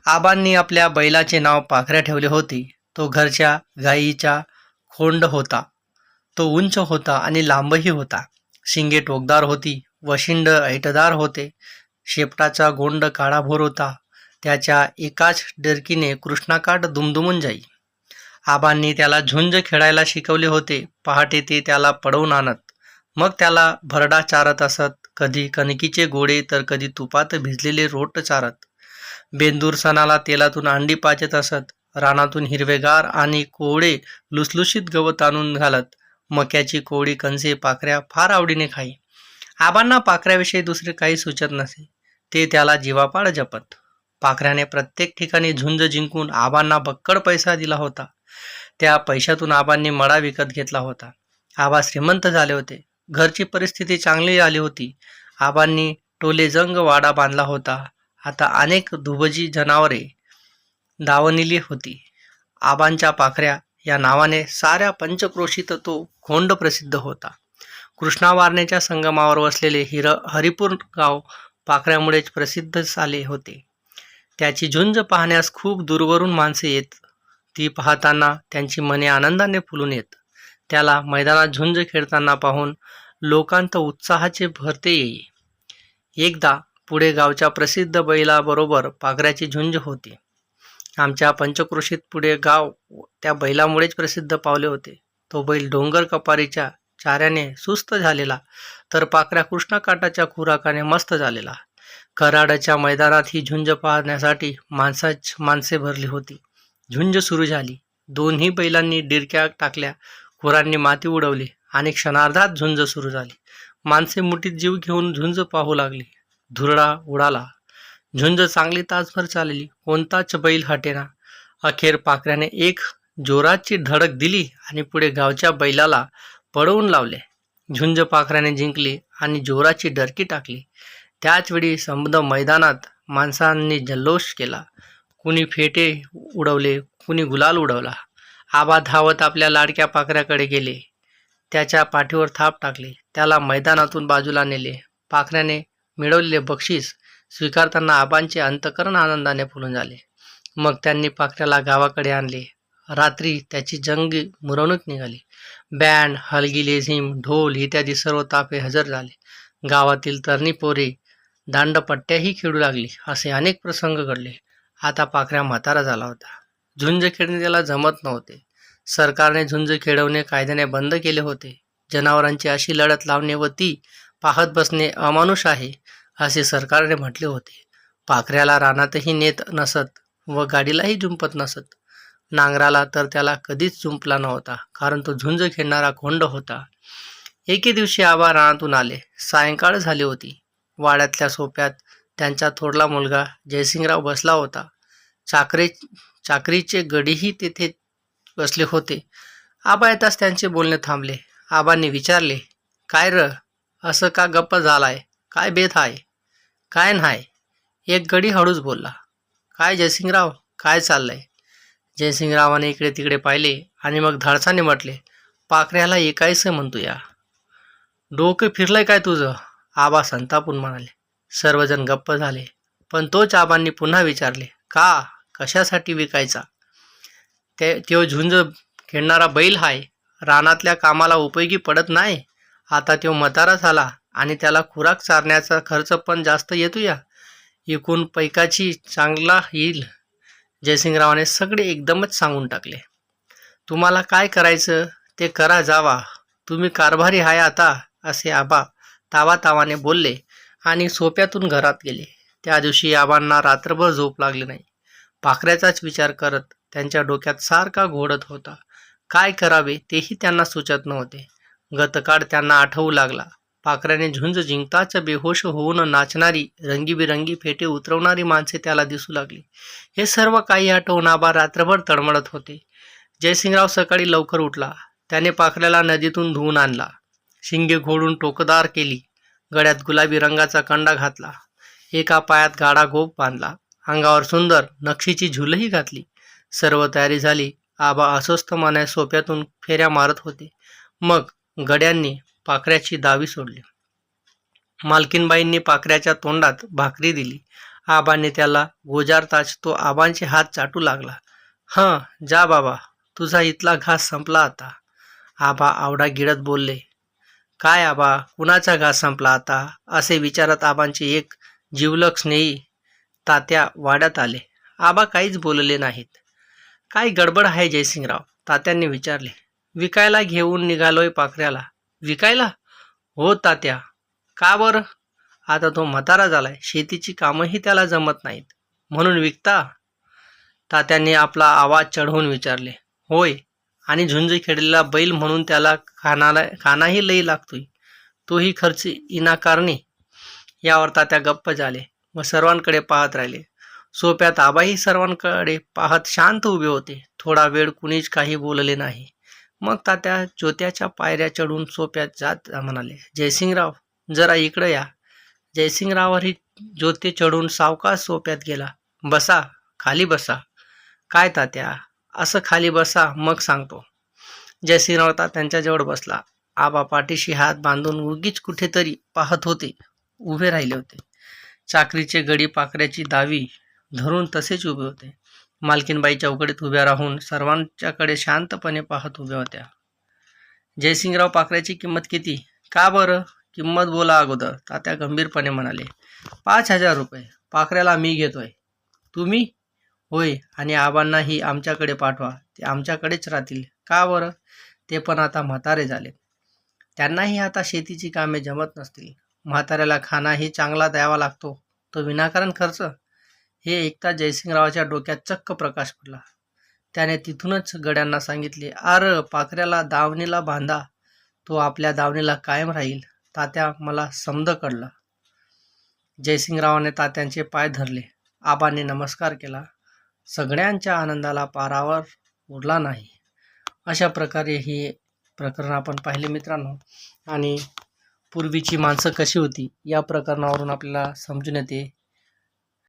आबांनी आपल्या बैलाचे नाव पाखऱ्या ठेवले होते. तो घरच्या गायीचा खोंड होता. तो उंच होता आणि लांबही होता. शिंगे टोकदार होती. वशिंड ऐटदार होते. शेपटाचा गोंड काळाभोर होता. त्याच्या एकाच डरकीने कृष्णाकाठ दुमदुमून जाई. आबांनी त्याला झुंज खेळायला शिकवले होते. पहाटे ते त्याला पळवून आणत. मग त्याला भरडा चारत असत. कधी कणकीचे गोळे तर कधी तुपात भिजलेले रोट चारत. बेंदूर सणाला तेलातून अंडी पाजत असत. रानातून हिरवेगार आणि कोवळे लुसलुशीत गवत आणून घालत. मक्याची कोवळी कणसे पाखऱ्या फार आवडीने खाई. आबांना पाखऱ्याविषयी दुसरे काही सुचत नसे. ते त्याला जीवापाड जपत. पाखऱ्याने प्रत्येक ठिकाणी झुंज जिंकून आबांना बक्कड पैसा दिला होता. त्या पैशातून आबांनी मळा विकत घेतला होता. आबा श्रीमंत झाले होते. घरची परिस्थिती चांगली आली होती. आबांनी टोलेजंग वाडा बांधला होता. आता अनेक दुभजी जनावरे दावणीली होती. आबांच्या पाखऱ्या या नावाने साऱ्या पंचक्रोशीत तो खोंड प्रसिद्ध होता. कृष्णा वारणेच्या संगमावर वसलेले हरिपूर गाव पाखऱ्यामुळेच प्रसिद्ध झाले होते. त्याची झुंज पाहण्यास खूप दूरवरून माणसे येत. ती पाहताना त्यांची मने आनंदाने फुलून येत. त्याला मैदानात झुंज खेळताना पाहून लोकांत उत्साहाचे भरते येई. एकदा पुढे गावच्या प्रसिद्ध बैलाबरोबर पाखऱ्याची झुंज होती. आमच्या पंचक्रोशीत पुढे गाव त्या बैलामुळेच प्रसिद्ध पावले होते. तो बैल डोंगर कपारीच्या चाऱ्याने सुस्त झालेला, तर पाखऱ्या कृष्णाकाठाच्या खुराकाने मस्त झालेला. कराडच्या मैदानात ही झुंज पाहण्यासाठी माणसे भरली होती. झुंज सुरू झाली. दोन्ही बैलांनी डिरक्या टाकल्या. खुरांनी माती उडवली आणि क्षणार्धात झुंज सुरू झाली. माणसे मुठीत जीव घेऊन झुंज पाहू लागली. धुरळा उडाला. झुंज चांगली तासभर चालली. कोणताच बैल हटेना. अखेर पाखऱ्याने एक जोराची धडक दिली आणि पुढे गावच्या बैलाला पळवून लावले. झुंज पाखऱ्याने जिंकली आणि जोराची डरकी टाकली. त्याच वेळी संबंध मैदानात माणसांनी जल्लोष केला. कुणी फेटे उडवले, कुणी गुलाल उडवला. आबा धावत आपल्या लाडक्या पाखऱ्याकडे गेले. त्याच्या पाठीवर थाप टाकली. त्याला मैदानातून बाजूला नेले. पाखऱ्याने मिळवलेले बक्षीस स्वीकारताना आबांचे अंतःकरण आनंदाने फुलून झाले. मग त्यांनी पाखऱ्याला गावाकडे आणले. रात्री त्याची जंगी मिरवणूक निघाली. बँड, हलगी, लेझीम, ढोल इत्यादी सर्व ताफे हजर झाले. गावातील तरणी पोरे दांडपट्ट्याही खेळू लागली. असे अनेक प्रसंग घडले. आता पाखऱ्या म्हातारा झाला होता. झुंज खेळणे त्याला जमत नव्हते. सरकारने झुंज खेळवणे कायद्याने बंद केले होते. जनावरांची अशी लढत लावणे व ती पाहत बसणे अमानुष आहे असे सरकारने म्हटले होते. पाखऱ्याला रानातही नेत नसत व गाडीलाही जुंपत नसत. नांगराला तर त्याला कधीच जुंपला नव्हता, कारण तो झुंज खेळणारा खोंड होता. एके दिवशी आबा रानातून आले. सायंकाळ झाली होती. वाड्यातल्या सोप्यात त्यांचा थोरला मुलगा जयसिंगराव बसला होता. चाकरीचे गडीही तेथे बसले होते. आबा येताच त्यांचे बोलणे थांबले. आबांनी विचारले, काय र, असं का गप्प झालाय? काय बेत आहे? काय नाही. एक गडी हळूच बोलला, काय जयसिंगराव, काय चाललंय? जयसिंगरावाने इकडे तिकडे पाहिले आणि मग धाडसाने म्हटले, पाखऱ्याला ऐकायचं म्हणतो या. डोकं फिरलंय काय तुझं? आबा संतापून म्हणाले. सर्वजण गप्प झाले. पण तोच आबांनी पुन्हा विचारले, का, कशासाठी विकायचा? तो झुंज खेळणारा बैल हाय. रानातल्या कामाला उपयोगी पडत नाही. आता तो म्हातारा झाला आणि त्याला खुराक चारण्याचा खर्च पण जास्त येतो या. एकूण पैकाची चांगला येईल. जयसिंगरावाने सगळे एकदमच सांगून टाकले. तुम्हाला काय करायचं ते करा जावा. तुम्ही कारभारी हाय आता, असे आबा तावातावाने बोलले आणि सोप्यातून घरात गेले. त्या दिवशी आबांना रात्रभर झोप लागली नाही. पाखऱ्याचाच विचार करत त्यांच्या डोक्यात सारखा घोळत होता. काय करावे तेही त्यांना सुचत नव्हते. गतकाळ त्यांना आठवू लागला. पाखऱ्याने झुंज जिंकताच बेहोश होऊन नाचणारी, रंगीबिरंगी फेटे उतरवणारी माणसे त्याला दिसू लागली. हे सर्व काही आठवून आबा रात्रभर तळमळत होते. जयसिंगराव सकाळी लवकर उठला. त्याने पाखऱ्याला नदीतून धुवून आणला. शिंगे घोडून टोकदार केली. गळ्यात गुलाबी रंगाचा कंडा घातला. एका पायात गाडा गोप बांधला. अंगावर सुंदर नक्षीची झुलही घातली. सर्व तयारी झाली. आबा अस्वस्थ मनाने सोप्यातून फेऱ्या मारत होते. मग गड्यांनी पाखऱ्याची दावी सोडली. मालकीनबाईंनी पाखऱ्याच्या तोंडात भाकरी दिली आबाने त्याला गोजारताच तो आबांचे हात चाटू लागला. जा बाबा, तुझा इथला घास संपला आता. आबा आवडा गिळत बोलले. काय आबा, कुणाचा घास संपला आता? असे विचारत आबांचे एक जिवलग स्नेही तात्या वाड्यात आले. आबा काहीच बोलले नाहीत. काय गडबड आहे जयसिंगराव? तात्यांनी विचारले. विकायला घेऊन निघालोय पाखऱ्याला. विकायला? हो तात्या. का बरं? आता तो म्हातारा झालाय, शेतीची कामंही त्याला जमत नाहीत, म्हणून विकता? तात्यांनी आपला आवाज चढवून विचारले. होय, आणि झुंज खेळलेला बैल म्हणून त्याला खानाही लई लागतोय, तोही खर्च इनाकारणी. यावर तात्या गप्प झाले व सर्वांकडे पाहत राहिले. सोप्यात आबाही सर्वांकडे पाहत शांत उभे होते. थोडा वेळ कुणीच काही बोलले नाही. मग तात्या जोत्याच्या पायऱ्या चढून सोप्यात जात म्हणाले. जयसिंगराव, जरा इकडं या. जयसिंगरावही जोते चढून सावकाश सोप्यात गेला. बसा, खाली बसा. काय तात्या, असं खाली बसा, मग सांगतो. जयसिंगराव तात्यांच्याजवळ बसला. आबा पाठीशी हात बांधून उगीच कुठेतरी पाहत होते, उभे राहिले होते. चाकरीचे गडी पाखऱ्याची दावी धरून तसेच उभे होते. मालकीनबाई चौकटीत उभ्या राहून सर्वांच्याकडे शांतपणे पाहत उभ्या होत्या. जयसिंगराव, पाखऱ्याची किंमत किती? का बरं? किंमत बोला अगोदर, तात्या गंभीरपणे म्हणाले. 5,000 रुपये. पाखऱ्याला मी घेतोय. तुम्ही? होय, आणि आबांनाही आमच्याकडे पाठवा, ते आमच्याकडेच राहतील. का बरं? ते पण आता म्हातारे झाले, त्यांनाही आता शेतीची कामे जमत नसतील. म्हाताऱ्याला खानाही चांगला द्यावा लागतो, तो विनाकारण खर्च. हे ऐकता जयसिंगरावाच्या डोक्यात चक्क प्रकाश पडला. त्याने तिथूनच गड्यांना सांगितले. पाखऱ्याला दावणीला बांधा, तो आपल्या दावणीला कायम राहील. तात्या, मला समज कळलं. जयसिंगरावाने तात्यांचे पाय धरले. आबांनी नमस्कार केला. सगळ्यांच्या आनंदाला पारावर उरला नाही. अशा प्रकारे हे प्रकरण आपण पाहिले मित्रांनो. आणि पूर्वीची माणसं कशी होती या प्रकरणावरून आपल्याला समजून येते